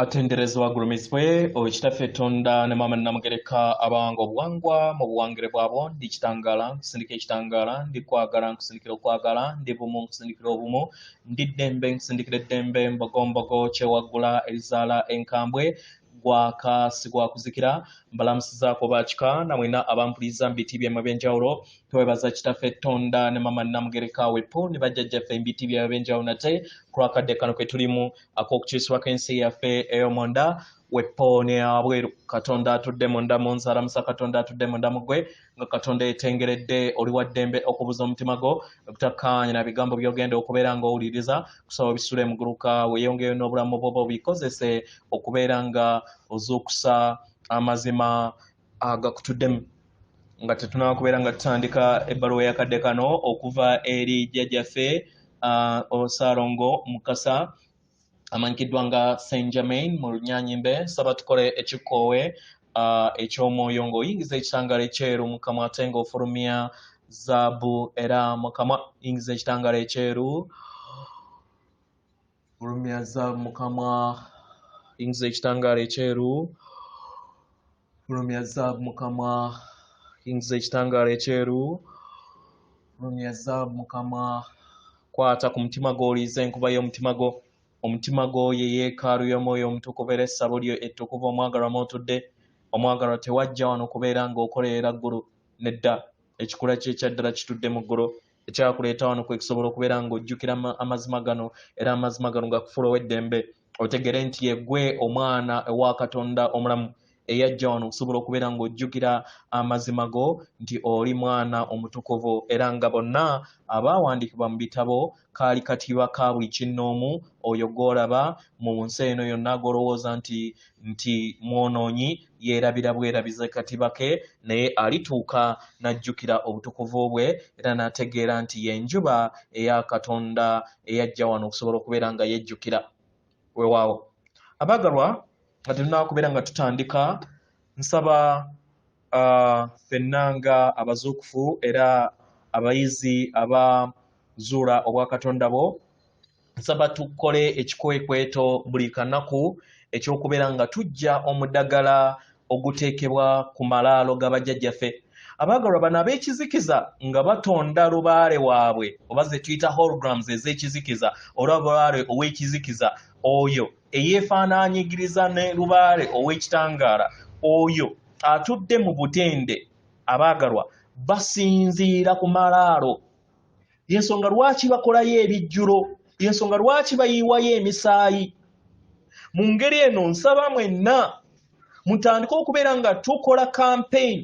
Atenderezwa gulumizibwe owekitaffe Tonda ne Maama Namugereka abawanga obuwangwa mu buwangire bwabo ndi kitangala nkusindika ekitangala ndi kwagala nkusindikira okwagala ndi bumu nkusindikira obumu ndi ddembe nkusindikira eddembe mbogombogo kyewaggula erizaala enkambwe gwaka sigwakuzikira mbalamusizaako bakika namwena abampuliriza mu biti byemmwe eby'enjawulo twebaza kitaffe Tonda ne Maama Namugereka wepo ne bajjajjaffe mu biti byabwe eby'enjawulo nate ku lwakadde kano ke tulimu ak'okukyusibwako ensi yaffe ey'omunda wepo ne abweru Katonda atudde munda mu nzala musa Katonda atudde munda mu ggwe nga Katonda yetengeredde oli wa ddembe okubuza omutima gwo okutakkaanya na bigambo by'ogenda okubeera ng'owuliriza kusaba bisule muguluka weeyongeyo n'obulamu bwo bikozese okubeera nga ozuukusa amazima agakutuddemu nga tetunaba kubeera nga tutandika ebbaluwa y'akadde kano okuva eri jjajjaffe Osaarongo Mukasa amanyikiddwa nga Saint Germain mu Lunyanyimbe saba tukole ekikoowe eky'omwoyo ng'oyingiza ekitangala ekyeru mu kamwa ate ng'ofulumya zaabu era mu kamwa yingiza ekitangala ekyeru fulumya zaabu mu kamwa yingiza ekitangala ekyeru fulumya zaabu mu kamwa yingiza ekitangala ekyeru fulumya zaabu mu kamwa kwata ku mutima gwo oliiza enkuba y'omutima gwo omutima gwo ye yeekaalu y'omwoyo omutukuvu era essabo lyo ettukuvu omwagalwa mw'otudde omwagalwa tewajja wano okubeera ng'okolerera ggulu nedda ekikula kye ekyaddala kitudde mu ggulu ekyakuleeta wano kwe kisobola okubeera ng'ojjukira amazima gano era amazima gano gakufuulawo eddembe otegere nti yeggwe omwana ewa Katonda omulamu eyajja wano okusobola okubeera ng'ojjukira amazima go nti oli mwana omutukuvu era nga bonna abaawandiikibwa mu bitabo kaali katiba ka buli kinnoomu oyo gw'olaba mu nsi eno yonna gw'olowooza nti mwonoonyi yeerabira bwerabize katiba ke naye alituuka n'ajjukira obutukuvu bwe era n'ategeera nti y'enjuba eya Katonda eyajja wano okusobola okubeera nga yejjukira weewaawo abaagalwa nga tulina kubeera nga tutandika nsaba ffenna nga abazuukufu era abayizi abazuula obwa Katonda bo nsaba tukole ekikwekweto buli kanaku ekyokubeera nga tujja omuddagala oguteekebwa ku malaalo g'abajjajjaffe abaagalwa bano ab'ekizikiza nga batonda lubaale waabwe oba ze tuyita holograms ez'ekizikiza olwa lubaale ow'ekizikiza oyo eyeefaanaanyigiriza ne lubaale ow'ekitangaala oyo atudde mu butende abaagalwa basinziira ku malaalo y'ensonga lwaki bakolayo ebijjulo y'ensonga lwaki bayiwayo emisaayi mu ngeri eno nsaba mwenna mutandike okubeera nga tukola campaign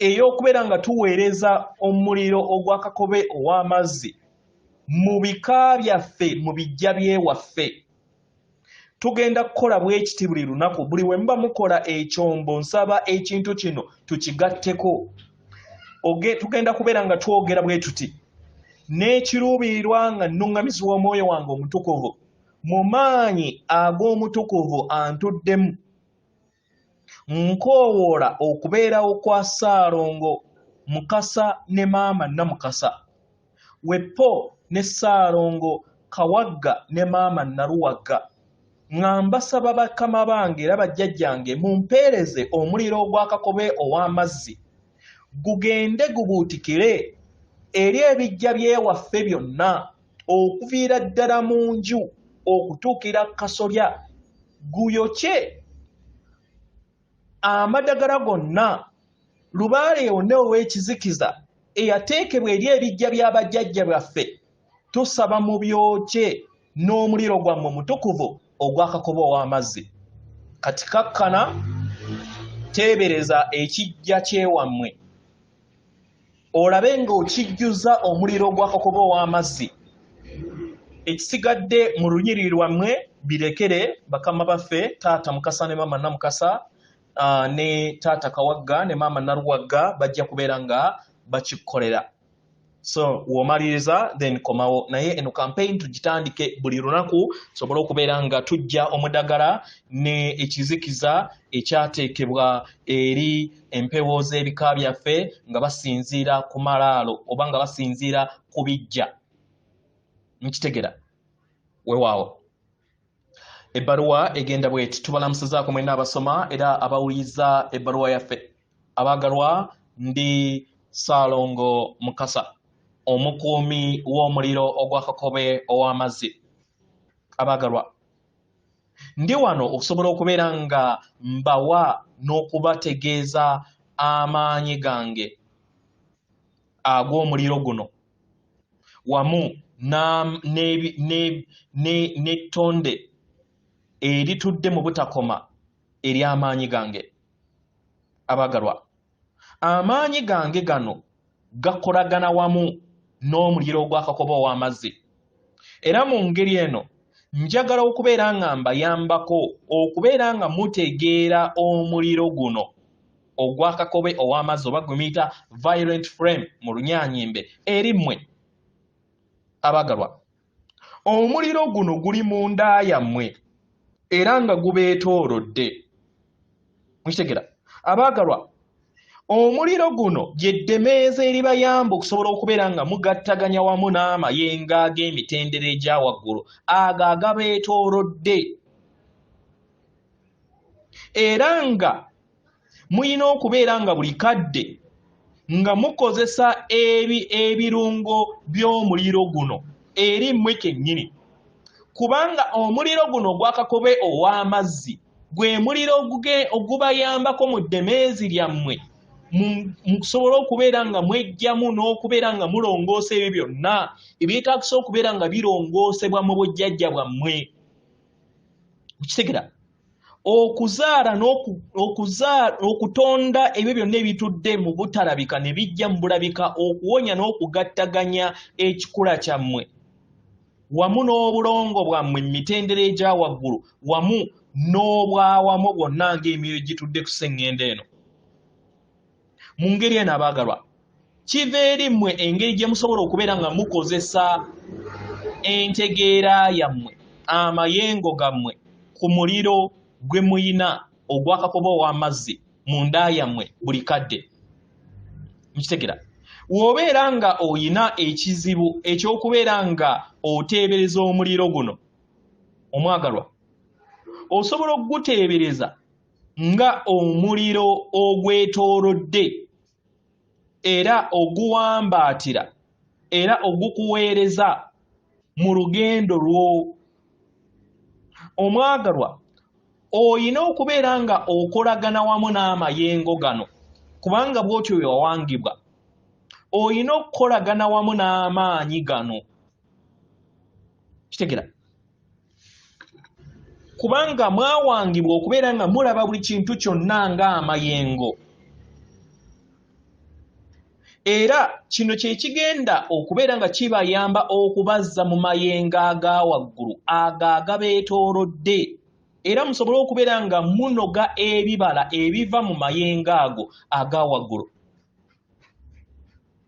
ey'okubeera nga tuweereza omuliro ogw'akakobe ow'amazzi mu bika byaffe mu bijja byewaffe tugenda kukola bwekiti buli lunaku buli we muba mukola ekyombo nsaba ekintu kino tukigatteko tugenda kubeera nga twogera bwe tuti n'ekiruubirirwa nga nnuŋŋamizi w'omwoyo wange omutukuvu mu maanyi ag'omutukuvu antuddemu nkoowoola okubeerawo kwa Saarongo Mukasa ne Maama Namukasa wepo ne Saarongo Kawagga ne Maama Naluwagga nga mbasaba bakama bange era bajjajjange mumpeereze omuliro ogw'akakobe ow'amazzi gugende gubuutikire eri ebijja byewaffe byonna okuviira ddala mu nju okutuukira kasolya guyokye amadagala gonna lubaale yonna ow'ekizikiza eyateekebwa eri ebijja by'abajjajja baffe tusaba mu byokye n'omuliro gwammwe mutukuvu ogw'akakobe ow'amazzi kati kakkana teebereza ekijja kyewammwe olabe ng'okijjuza omuliro ogw'akakobe ow'amazzi ekisigadde mu lunyiriri lwammwe birekere bakama baffe taata Mukasa ne Maama Namukasa ne taata Kawagga ne Maama Naluwagga bajja kubeera nga bakikolera so w'omaliriza then komawo naye eno campaign tugitandike buli lunaku sobole okubeera nga tujja omuddagala ne ekizikiza ekyateekebwa eri empewo z'ebika byaffe nga basinziira ku malaalo oba nga basinziira ku bijja mukitegera weewaawo ebbaluwa egenda bweti. Tubalamusizaako mwenna abasoma era abawuliza ebbaluwa yaffe. Abaagalwa, ndi Ssaalongo Mukasa, omukuumi w'omuliro ogw'Akakobe ow'amazzi. Abaagalwa, ndi wano okusobola okubeera nga mbawa n'okubategeeza amaanyi gange ag'omuliro guno wamu n'ettonde eritudde mu butakoma ery'amaanyi gange. Abaagalwa, amaanyi gange gano gakolagana wamu n'omuliro ogw'Akakobe ow'amazzi, era mu ngeri eno njagala okubeera nga mbayambako okubeera nga mutegeera omuliro guno ogw'Akakobe ow'amazzi oba gwe muyita violent flame mu Lunyaanyimbe eri mmwe. Abaagalwa, omuliro guno guli mu nda yammwe era nga gubeetoolodde. Mukitegera? Abaagalwa, omuliro guno gy'eddemeeza eribayamba okusobola okubeera nga mugattaganya wamu n'amayengo ag'emitendera egya waggulu ago agabeetoolodde, era nga muyina okubeera nga buli kadde nga mukozesa ebirungo by'omuliro guno eri mmwe kennyini, kubanga omuliro guno ogw'Akakobe ow'amazzi gwe muliro ogubayambako mu ddemeezi lyammwe mukusobola okubeera nga mwejjamu n'okubeera nga mulongoosa ebyo byonna ebyetaagisa okubeera nga birongoosebwa mu bujjajja bwammwe. Mukitegera? Okuzaala okutonda ebyo byonna ebitudde mu butalabika ne bijja mu bulabika, okuwonya n'okugattaganya ekikula kyammwe wamu n'obulongo bwammwe mu mitendera egya waggulu wamu n'obwawamu bwonna ng'emyoyo gitudde ku sseŋŋenda eno. Mu ngeri eno abaagalwa, kiva eri mmwe engeri gye musobola okubeera nga mukozesa entegeera yammwe, amayengo gammwe ku muliro gwe muyina ogw'Akakobe ow'amazzi mu nda yammwe buli kadde. Mukitegera? W'obeera nga oyina ekizibu eky'okubeera nga oteebereza omuliro guno, omwagalwa, osobola okuguteebereza nga omuliro ogwetoolodde era oguwambaatira era ogukuweereza mu lugendo lwo. Omwagalwa, oyina okubeera nga okolagana wamu n'amayengo gano, kubanga bw'otyo wawangibwa. Oyina okukolagana wamu n'amaanyi gano. Kitegera? Kubanga mwawangibwa okubeera nga mulaba buli kintu kyonna ng'amayengo. Era kino kye kigenda okubeera nga kibayamba okubazza mu mayengo aga waggulu ago agabeetoolodde, era musobole okubeera nga munoga ebibala ebiva mu mayengo ago aga waggulu.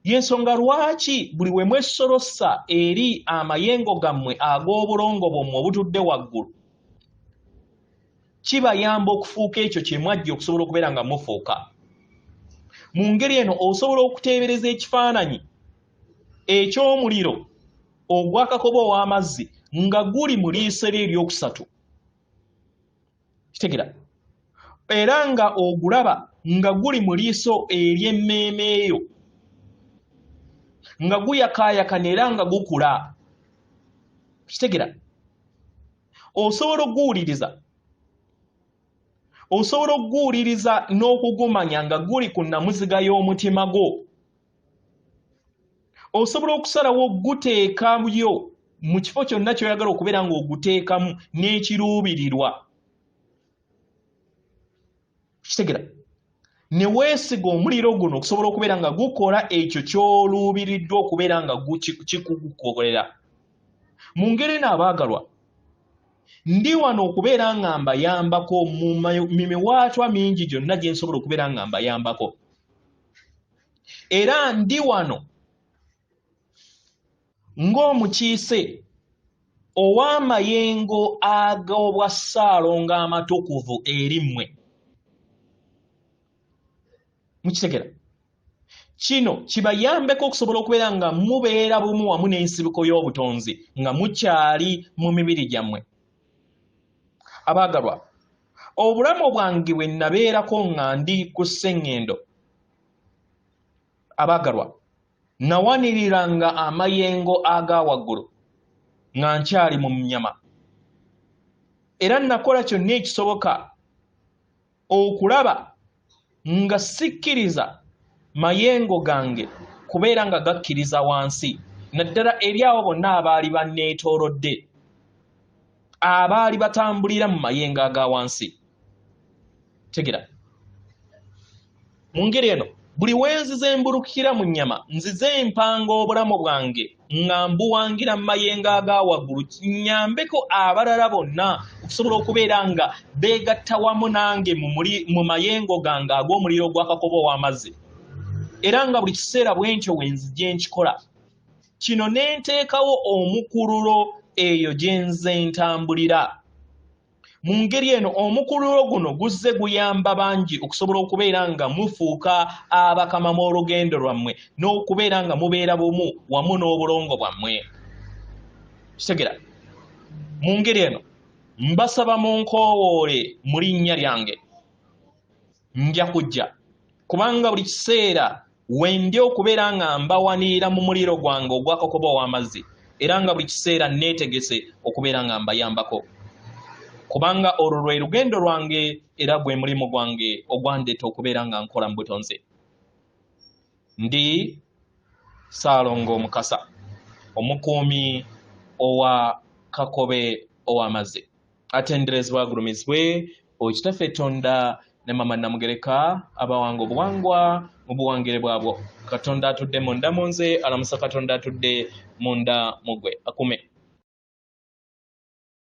Y'ensonga lwaki buli we mwesolossa eri amayengo gammwe ag'obulongo bwammwe obutudde waggulu kibayamba okufuuka ekyo kye mwajja okusobola okubeera nga mufuuka. Mu ngeri eno osobola okuteebereza ekifaananyi eky'omuliro ogw'Akakobe ow'amazzi nga guli mu liiso lye eryokusatu. Kitegera? Era nga ogulaba nga guli mu liiso ery'emmeeme eyo nga guyakaayakana era nga gukula. Kitegera? Osobola okuguwuliriza n'okugumanya nga guli ku nnamuziga y'omutima gwo. Osobola okusalawo okuguteekayo mu kifo kyonna ky'oyagala okubeera ng'oguteekamu n'ekiruubirirwa. Kitegera? Ne weesiga omuliro guno okusobola okubeera nga gukola ekyo ky'oluubiriddwa okubeera nga kikugukolera. Mu ngeri eno abaagalwa, ndi wano okubeera nga mbayambako mu miwaatwa mingi gyonna gye nsobola okubeera nga mbayambako. Era ndi wano ng'omukiise ow'amayengo ag'obwa Ssaalongo amatukuvu eri mmwe. Mukitegera? Kino kibayambeko okusobola okubeera nga mubeera bumu wamu n'ensibuko y'obutonzi nga mukyali mu mibiri gyammwe. Abaagalwa, obulamu bwange bwe nabeerako nga ndi ku sseŋŋendo, abaagalwa, nawaniriranga amayengo aga waggulu nga nkyali mu nnyama, era nakola kyonna ekisoboka okulaba nga sikkiriza mayengo gange kubeera nga gakkiriza wansi, naddala eri abo bonna abaali banneetoolodde, abaali batambulira mu mayengo aga wansi. Tegera, mu ngeri eno buli wenzize mbulukira mu nnyama nzize mpanga obulamu bwange nga mbuwangira mu mayengo aga waggulu, nyambeko abalala bonna okusobola okubeera nga beegatta wamu nange mu mayengo gange ag'omuliro gw'akakobo ow'amazzi, era nga buli kiseera bwe ntyo wenzije nkikola. Kino ne nteekawo omukululo eyo gye nze ntambulira. Mu ngeri eno omukululo guno guzze guyamba bangi okusobola okubeera nga mufuuka abakama m'olugendo lwammwe n'okubeera nga mubeera bumu wamu n'obulongo bwammwe. Kitegera, mu ngeri eno mbasaba munkoowoole mu linnya lyange, nja kujja, kubanga buli kiseera wendi okubeera nga mbawanirira mu muliro gwange ogw'akakobo ow'amazzi, era nga buli kiseera neetegese okubeera nga mbayambako, kubanga olwo lwe lugendo lwange era gwe mulimu gwange ogwandeeta okubeera nga nkola mu butonzi. Ndi Ssaalongo Mukasa, omukuumi owa Kakobe ow'amazzi, atenderezebwa agulumizibwe Okitaffe Tonda ne Mama Namugereka abawanga obuwangwa mu buwangire bwabwo. Katonda atudde munda mu nze, alamusa Katonda atudde munda mu gwe, akume.